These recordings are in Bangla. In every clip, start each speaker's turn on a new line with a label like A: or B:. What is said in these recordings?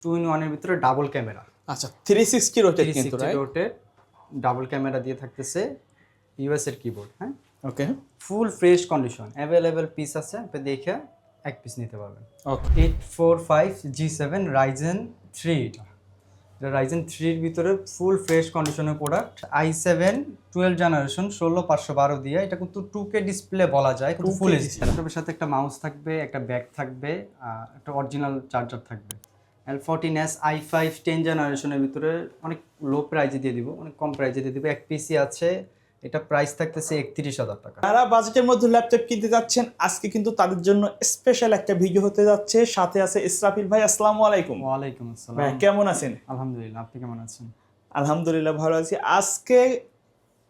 A: 2-in-1 এর ভিতরে ডাবল ক্যামেরা।
B: আচ্ছা 360 রোটেট কিন্তু
A: 360 রোটেট ডাবল ক্যামেরা দিয়ে থাকতেছে, ইউএস এর কিবোর্ড। হ্যাঁ,
B: okay
A: full fresh condition, available piece আছে, আপনি দেখে এক পিস নিতে পারবেন।
B: ওকে
A: 845 G7 Ryzen 3, এটা Ryzen 3 এর ভিতরে ফুল ফ্রেশ কন্ডিশনের প্রোডাক্ট। i7 12 জেনারেশন 16512 দিয়ে, এটা কিন্তু 2K ডিসপ্লে বলা যায়, কিন্তু ফুল এইচডি। ল্যাপটপের সাথে একটা মাউস থাকবে, একটা ব্যাগ থাকবে, একটা অরিজিনাল চার্জার থাকবে। L14S i5 10 জেনারেশনের ভিতরে অনেক লো প্রাইজে দিয়ে দিব, অনেক কম প্রাইজে দিয়ে দিব। এক পিসি আছে, এটা প্রাইস থাকতেছে 31,000 টাকা।
B: যারা বাজেটের মধ্যে ল্যাপটপ কিনতে যাচ্ছেন আজকে কিন্তু তাদের জন্য স্পেশাল একটা ভিডিও হতে যাচ্ছে। সাথে আছে ইসরাফিল ভাই। আসসালামু আলাইকুম।
A: ওয়ালাইকুম আসসালাম
B: ভাই কেমন আছেন?
A: আলহামদুলিল্লাহ, আপনি কেমন আছেন?
B: আলহামদুলিল্লাহ ভালো আছি। আজকে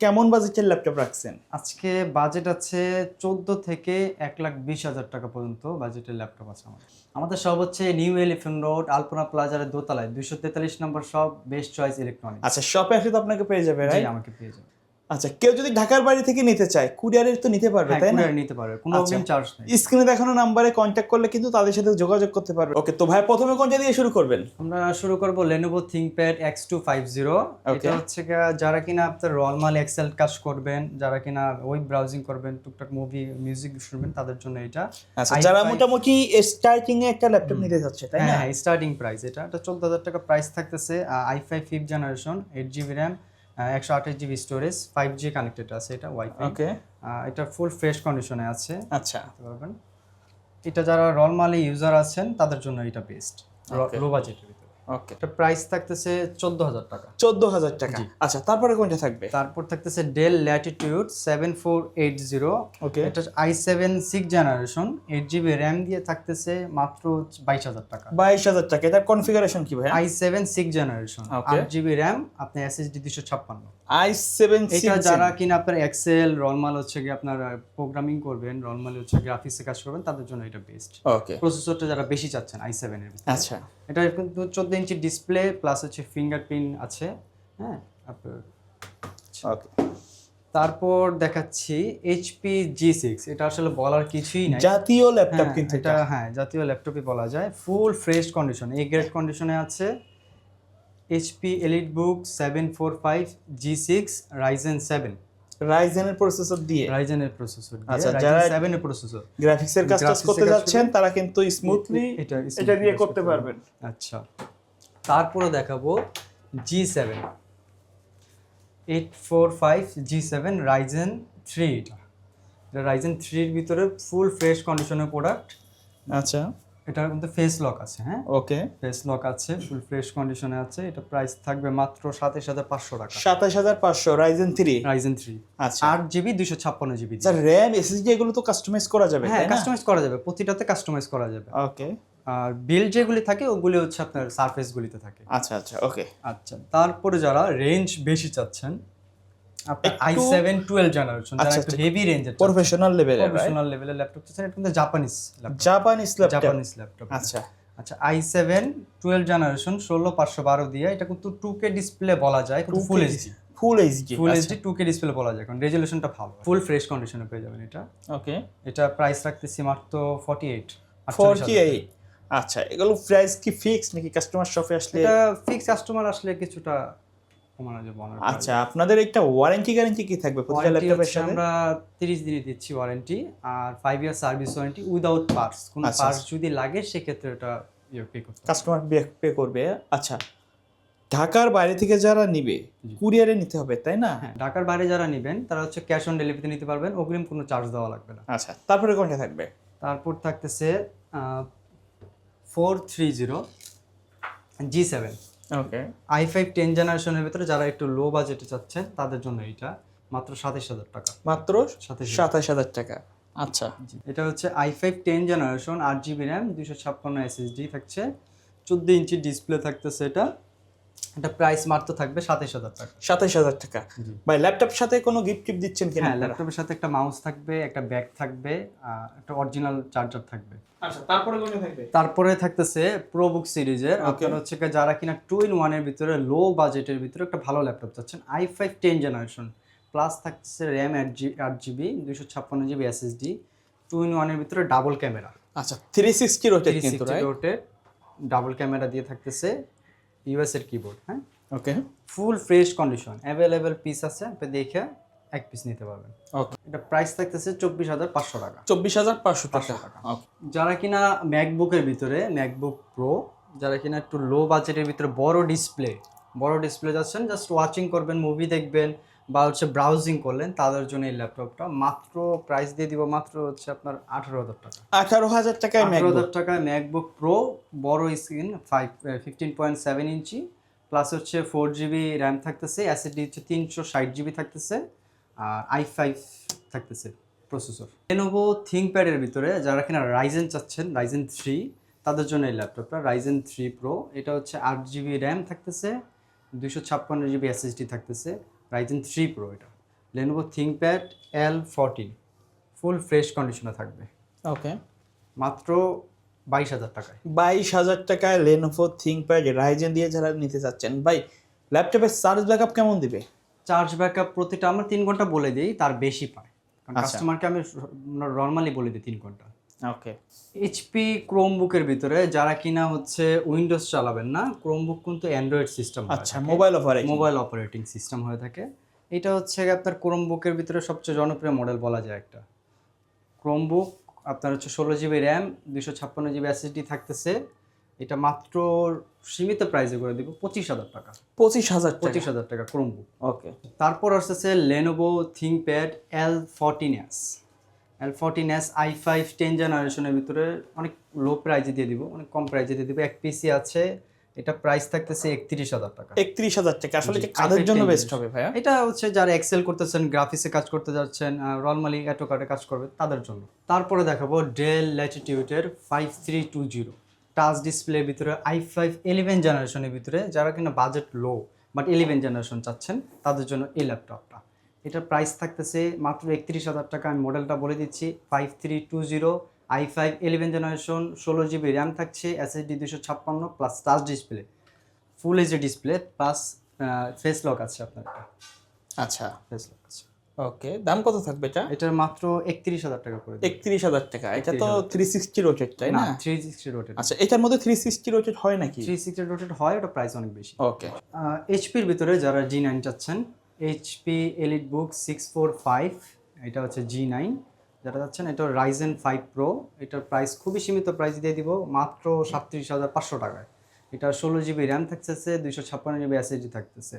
B: কেমন বাজেটের ল্যাপটপ রাখছেন?
A: আজকে বাজেট আছে 14 থেকে 1,20,000 টাকা পর্যন্ত বাজেটের ল্যাপটপ আছে আমাদের সব হচ্ছে নিউ এলিফ্যান্ট রোড আলপনা প্লাজার দোতলায় 243 নম্বর সব, বেস্ট চয়েস ইলেকট্রনিক্স।
B: আচ্ছা শপে আসলে তো আপনাকে পেয়ে যাবে,
A: জি,
B: রাইট?
A: আমাকে পেয়ে যাবে।
B: আচ্ছা কেউ যদি ঢাকার বাড়ি থেকে নিতে চায় কুরিয়ারের তো নিতে পারবে,
A: হ্যাঁ,
B: তাই না?
A: কুরিয়ার নিতে পারবে, কোনো
B: আচ্ছা।
A: অগ্রিম চার্জ নেই।
B: স্ক্রিনে দেখানো নাম্বারে কন্ট্যাক্ট করলে কিন্তু তাদের সাথে যোগাযোগ করতে পারবে। ওকে, তো ভাই প্রথমে কোনটা দিয়ে শুরু করবেন?
A: আমরা শুরু করব Lenovo ThinkPad X250।
B: Okay.
A: এটা হচ্ছে যারা কিনা আপনার নরমাল এক্সেল কাজ করবেন, যারা কিনা ওয়েব ব্রাউজিং করবেন, টুকটাক মুভি মিউজিক শুনবেন, তাদের জন্য এটা।
B: আচ্ছা যারা মোটামুটি স্টার্টিং এ একটা ল্যাপটপ নিতে যাচ্ছে, তাই না?
A: হ্যাঁ, স্টার্টিং প্রাইস এটা 14,000 টাকা প্রাইস থাকতেছে। i5 5th generation, 8GB RAM, 128GB storage, 5G connected আছে, এটা ওয়াইফাই।
B: ওকে
A: এটা ফুল ফ্রেশ কন্ডিশনে আছে,
B: আচ্ছা
A: দেখতে পারবেন। এটা যারা নরমালি ইউজার আছেন তাদের জন্য এটা বেস্ট,
B: Okay.
A: লো বাজেটের ভিতরে।
B: ওকে
A: এটা প্রাইস থাকতেছে 14,000 টাকা।
B: 14,000 টাকা।
A: জি।
B: আচ্ছা তারপরে কোনটা থাকবে?
A: তারপর থাকতেছে ডেল ল্যাটিটিউড 7480।
B: ওকে
A: এটা i7 6th generation, 8GB RAM দিয়ে থাকতেছে মাত্র 22,000 টাকা।
B: 22,000 টাকা। এটার কনফিগারেশন কি ভাই?
A: i7 6th generation,
B: Okay.
A: 8GB RAM, আপনার SSD 256।
B: i7
A: এটা যারা কিনা আপনার এক্সেল নরমাল হচ্ছে কি আপনার প্রোগ্রামিং করবেন, নরমালি হচ্ছে গ্রাফিক্সে কাজ করবেন, তাদের জন্য এটা বেস্ট।
B: ওকে
A: প্রসেসরটা যারা বেশি চাচ্ছেন i7 এর ভিতরে।
B: আচ্ছা
A: এটা কিন্তু 14 ইঞ্চি ডিসপ্লে প্লাস হচ্ছে ফিঙ্গারপ্রিন্ট আছে। হ্যাঁ, আপনার
B: ওকে
A: তারপর দেখাচ্ছি HP G6। এটা আসলে বলার কিছুই নাই,
B: জাতীয় ল্যাপটপ
A: হ্যাঁ,
B: কিন্তু
A: এটা হ্যাঁ জাতীয় ল্যাপটপই বলা যায়। Full fresh condition, A grade কন্ডিশনে আছে। HP EliteBook 745 G6 Ryzen 7,
B: রাইজেনের প্রসেসর দিয়ে
A: রাইজেনের প্রসেসর দিয়ে,
B: আচ্ছা,
A: Ryzen
B: যারা
A: 7 এর প্রসেসর।
B: গ্রাফিক্সের কাজ
A: Graphics
B: করতে
A: এর কাজ
B: যাচ্ছেন
A: করবেন,
B: তারা কিন্তু স্মুথলি এটা দিয়ে করতে পারবেন।
A: আচ্ছা, তারপরে দেখাবো G7 845 G7 Ryzen 3। এটা Ryzen 3 এর ভিতরে ফুল ফ্রেশ কন্ডিশনের প্রোডাক্ট।
B: আচ্ছা
A: এটার মধ্যে ফেস লক আছে। হ্যাঁ,
B: ওকে
A: ফেস লক আছে, ফুল ফ্রেশ কন্ডিশনে আছে। এটা প্রাইস থাকবে মাত্র 27,500 টাকা।
B: 27,500 রাইজেন 3।
A: Ryzen 3
B: আচ্ছা
A: 8GB 256GB।
B: Sir RAM SSD এগুলো তো কাস্টমাইজ করা যাবে,
A: হ্যাঁ,
B: তাই না?
A: কাস্টমাইজ করা যাবে, প্রতিটাতে কাস্টমাইজ করা যাবে।
B: ওকে
A: আর বিল্ড যেগুলি থাকে ওগুলি হচ্ছে আপনার সারফেস গুলিতে থাকে।
B: আচ্ছা আচ্ছা ওকে
A: আচ্ছা, তারপরে যারা রেঞ্জ বেশি চাচ্ছেন, আপনার
B: একটু-
A: i7 12 জেনারেশন, যারা
B: আচ্ছা,
A: একটু
B: আচ্ছা।
A: হেভি রেঞ্জের
B: প্রফেশনাল লেভেলের,
A: প্রফেশনাল লেভেলের ল্যাপটপ চাচ্ছেন, এটা কিন্তু Japanese laptop,
B: Japanese laptop.
A: Japanese laptop.
B: আচ্ছা
A: আচ্ছা, i7 12 জেনারেশন 16512 দিয়ে, এটা কিন্তু 2K ডিসপ্লে বলা যায়, কিন্তু full HD.
B: Full HD
A: full HD 2K display বলা যায়, কারণ রেজোলিউশনটা ভালো, ফুল ফ্রেশ কন্ডিশনে পেয়ে যাবেন এটা।
B: ওকে
A: এটা প্রাইস রাখতেছি মাত্র 48।
B: 48। আচ্ছা এগুলো প্রাইস কি ফিক্স নাকি কাস্টমার শপে আসলে?
A: এটা ফিক্স, কাস্টমার আসলে কিছুটা কমানো যাবে।
B: আচ্ছা আপনাদের একটা ওয়ারেন্টি গ্যারান্টি কি থাকবে প্রতিটা ল্যাপটপের সাথে?
A: আমরা 30 দিনে দিচ্ছি ওয়ারেন্টি, আর 5 year service warranty without parts. কোনো
B: আচ্ছা,
A: পার্টস যদি লাগে সেক্ষেত্রে এটা পে করতে হবে।
B: কাস্টমার পে করবে। আচ্ছা ঢাকার বাইরে থেকে যারা নিবে কুরিয়ারে নিতে হবে, তাই না?
A: হ্যাঁ, ঢাকার বাইরে যারা নেবেন তারা হচ্ছে ক্যাশ অন ডেলিভারিতে নিতে পারবেন, অগ্রিম কোনো চার্জ দেওয়া লাগবে না।
B: আচ্ছা তারপরে কোনটা থাকবে?
A: তারপর থাকতেছে 430 G7
B: ওকে
A: i5 10 জেনারেশনের ভিতরে, যারা একটু লো বাজেটে চাচ্ছেন তাদের জন্য এটা মাত্র 27,000 টাকা।
B: মাত্র 27,000 টাকা। আচ্ছা
A: এটা হচ্ছে i5 10 generation, 8GB RAM, 256 SSD থাকছে, 14 ইঞ্চি ডিসপ্লে থাকতেছে। এটা প্রাইস মাত্র থাকবে 27,000 টাকা।
B: 27,000 টাকা।
A: জি।
B: ভাই ল্যাপটপ সাথে কোনো গিফট টিপ দিচ্ছেন কিনা?
A: হ্যাঁ, ল্যাপটপের সাথে একটা মাউস থাকবে, একটা ব্যাগ থাকবে, একটা অরিজিনাল চার্জার থাকবে।
B: আচ্ছা তারপরে কোনটা থাকবে?
A: তারপরে থাকতেছে প্রোবুক সিরিজের, আপনার হচ্ছে যারা কিনা 2-in-1 এর ভিতরে লো বাজেটের ভিতরে একটা ভালো ল্যাপটপ চাচ্ছেন, i5 10 জেনারেশন, প্লাস থাকতেছে RAM 8GB 256GB SSD, 2-in-1 এর ভিতরে ডাবল ক্যামেরা,
B: আচ্ছা 360 রোটেট কিন্তু,
A: 360
B: রাইট?
A: রোটেট ডাবল ক্যামেরা দিয়ে থাকতেছে, ইউএস এর কিবোর্ড। হ্যাঁ,
B: okay
A: full fresh condition, available piece আছে, আপনি দেখে এক পিস নিতে পারবেন।
B: ওকে,
A: এটা প্রাইস থাকতেছে 24,500 টাকা।
B: 24,500 টাকা। ওকে,
A: যারা কিনা ম্যাকবুকের ভিতরে, ম্যাকবুক প্রো, যারা কিনা একটু লো বাজেটের ভিতরে বড় ডিসপ্লে যাচ্ছেন, জাস্ট ওয়াচিং করবেন, মুভি দেখবেন বা হচ্ছে ব্রাউজিং করলেন, তাদের জন্য এই ল্যাপটপটা মাত্র প্রাইস দিয়ে দিব মাত্র হচ্ছে আপনার 18,000 টাকা।
B: 18,000 টাকায়
A: 18,000 টাকায় ম্যাকবুক প্রো, বড় স্ক্রিন, 15.7 ইঞ্চি, প্লাস হচ্ছে 4GB র্যাম থাকতেছে, এসএসডি হচ্ছে 360GB থাকতেছে, আর i5 থাকতেছে প্রসেসর। Lenovo ThinkPad এর ভিতরে যারা কিনা রাইজেন চাচ্ছেন, রাইজেন 3, তাদের জন্য এই ল্যাপটপটা রাইজেন 3 প্রো। এটা হচ্ছে 8GB র্যাম থাকতেছে, 256GB এসএসডি থাকতেছে, রাইজেন 3 প্রো। এটা Lenovo ThinkPad L14 full fresh কন্ডিশনে থাকবে,
B: ওকে,
A: মাত্র 22,000 টাকায়।
B: 22,000 টাকায় Lenovo ThinkPad Ryzen দিয়ে যারা নিতে চাচ্ছেন, ভাই ল্যাপটপের চার্জ ব্যাকআপ কেমন দিবে?
A: চার্জ ব্যাকআপ প্রতিটা আমরা 3 ঘন্টা বলে দিই, তার বেশি পায়, কারণ
B: আচ্ছা।
A: কাস্টমারকে আমি নর্মালি বলে দিই 3 ঘন্টা।
B: ওকে,
A: এইচপি ক্রোমবুকের ভিতরে যারা কিনা হচ্ছে উইন্ডোজ চালাবেন না, ক্রোমবুক কিন্তু অ্যান্ড্রয়েড সিস্টেম,
B: আচ্ছা, মোবাইল
A: অপারেটিং সিস্টেম হয়ে থাকে। এটা হচ্ছে আপনার ক্রোমবুকের ভিতরে সবচেয়ে জনপ্রিয় মডেল বলা যায় একটা ক্রোমবুক। আপনার হচ্ছে 16GB র্যাম, 256GB এসএসডি থাকতেছে। এটা মাত্র সীমিত প্রাইসে করে দিব 25,000 টাকা।
B: 25,000 টাকা।
A: 25,000 টাকা ক্রোমবুক।
B: ওকে,
A: তারপর আসতেছে Lenovo ThinkPad L14s। L14s i5 10 জেনারেশনের ভিতরে অনেক লো প্রাইজে দিয়ে দিব, অনেক কম প্রাইজে দিয়ে দিব। এক পিসি আছে, এটা প্রাইস থাকতেছে 31,000 টাকা।
B: 31,000 টাকা। আসলে
A: জি,
B: কি কাদের জন্য
A: i5
B: বেস্ট হবে ভাইয়া?
A: এটা হচ্ছে যারা এক্সেল করতেছেন, গ্রাফিক্সে কাজ করতে যাচ্ছেন, নরমালি অ্যাটোকার্ডে কাজ করবে, তাদের জন্য। তারপরে দেখাবো ডেল ল্যাটিটিউডের 5320 টাচ ডিসপ্লের ভিতরে i5 11 জেনারেশনের ভিতরে, যারা কিনা বাজেট লো বাট 11 জেনারেশন চাচ্ছেন, তাদের জন্য এই ল্যাপটপটা। এটার প্রাইস থাকতেছে মাত্র 31,000 টাকা। আমি মডেলটা বলে দিচ্ছি, 5320 i5 11 জেনারেশন, 16GB র্যাম থাকছে, SSD 256 plus touch display, full HD display plus face lock আছে আপনার।
B: আচ্ছা,
A: ফেস লক আছে।
B: ওকে, দাম কত থাকবে এটা?
A: এটার মাত্র 31,000 টাকা করে দিন।
B: 31,000 টাকা। এটা তো 360 রোটেট, তাই না?
A: 360 রোটেট।
B: আচ্ছা, এটার মধ্যে 360 রোটেট হয় নাকি?
A: 360 রোটেট হয়, ওটা প্রাইস অনেক বেশি।
B: ওকে,
A: এইচপির ভিতরে যারা G9 চাচ্ছেন, এইচপি এলিটবুক 645, এটা হচ্ছে G9 যারা চাচ্ছেন, এটা রাইজেন 5 প্রো। এটার প্রাইস খুবই সীমিত প্রাইস দিয়ে দিব মাত্র 37,500 টাকায়। এটা 16GB র্যাম থাকতেছে, 256GB এসএসডি থাকতেছে,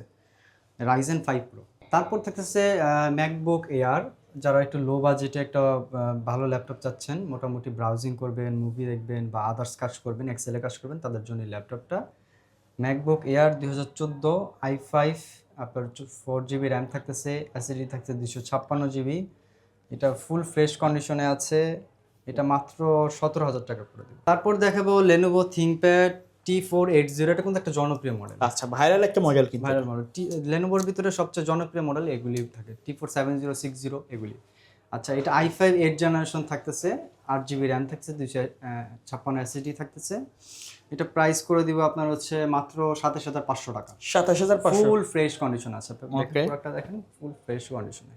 A: রাইজেন 5 প্রো। তারপর থাকতেছে ম্যাকবুক এয়ার, যারা একটু লো বাজেটে একটা ভালো ল্যাপটপ চাচ্ছেন, মোটামুটি ব্রাউজিং করবেন, মুভি দেখবেন বা আদার্স কাজ করবেন, এক্সেলে কাজ করবেন, তাদের জন্য এই ল্যাপটপটা। ম্যাকবুক এয়ার 2014 i5, আপনার 4GB র্যাম থাকতেছে, এসএসডি থাকছে 256GB। এটা ফুল ফ্রেশ কন্ডিশনে আছে, এটা মাত্র 17,000 টাকা করে দেবে। তারপর দেখাবো Lenovo ThinkPad T480, এটা কিন্তু একটা জনপ্রিয় মডেল,
B: আচ্ছা, ভাইরাল একটা মডেল কিন্তু।
A: Viral model. লেনোভোর ভিতরে সবচেয়ে জনপ্রিয় মডেল এগুলি থাকে, T47060 এগুলি। আচ্ছা, এটা i5 8 জেনারেশন থাকতেছে, 8GB র্যাম থাকছে, 256 এসএসডি থাকতেছে। এটা প্রাইস করে দিব আপনার হচ্ছে মাত্র 27,500 টাকা।
B: 27,500।
A: ফুল ফ্রেশ কন্ডিশন আছে,
B: Okay.
A: প্রোডাক্টটা দেখেন ফুল ফ্রেশ কন্ডিশনে।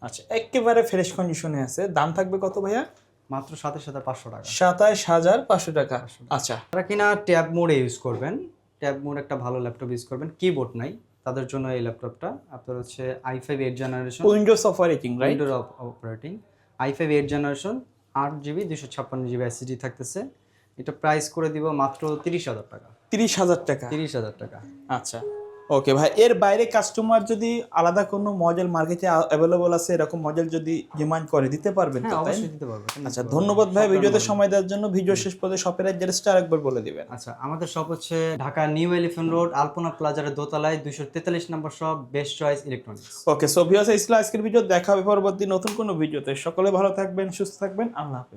B: আচ্ছা, একেবারে ফ্রেশ কন্ডিশনে আছে। দাম থাকবে কত ভাইয়া?
A: মাত্র 27,500 টাকা।
B: 27,500 টাকা। আচ্ছা,
A: যারা কিনা ট্যাব মোডে ইউজ করবেন, ট্যাব মোড একটা ভালো ল্যাপটপ ইউজ করবেন, কিবোর্ড নাই, তাদের জন্য এই ল্যাপটপটা। আপনার হচ্ছে i5 8 generation,
B: Windows operating, right?
A: Windows operating, i5 8 generation, 8GB 256GB SSD থাকতেছে। এটা প্রাইস করে দিব মাত্র 30,000 টাকা।
B: 30,000 টাকা।
A: 30,000 টাকা।
B: আচ্ছা, ওকে ভাই। এর বাইরে কাস্টমার যদি আলাদা কোনো মডেল মার্কেটে অ্যাভেলেবল আছে, এরকম মডেল যদি ডিমান্ড করে, দিতে পারবেন তো,
A: হ্যাঁ,
B: তাই?
A: অবশ্যই দিতে পারবো।
B: আচ্ছা, ধন্যবাদ ভাই ভিডিওতে সময় দেওয়ার জন্য। ভিডিও শেষ পর্যন্ত শপের অ্যাড্রেসটা আরেকবার বলে দিবেন।
A: আচ্ছা, আমাদের শপ হচ্ছে ঢাকা নিউ এলিফ্যান্ট রোড, আলপনা প্লাজার দোতলায়, 243 নম্বর শপ, বেস্ট চয়েস ইলেকট্রনিক্স।
B: ওকে, সো ভিউয়ার্স, আজকের ভিডিও দেখা হবে পরবর্তী নতুন কোনো ভিডিওতে। সকলে ভালো থাকবেন, সুস্থ থাকবেন, আল্লাহ হাফেজ।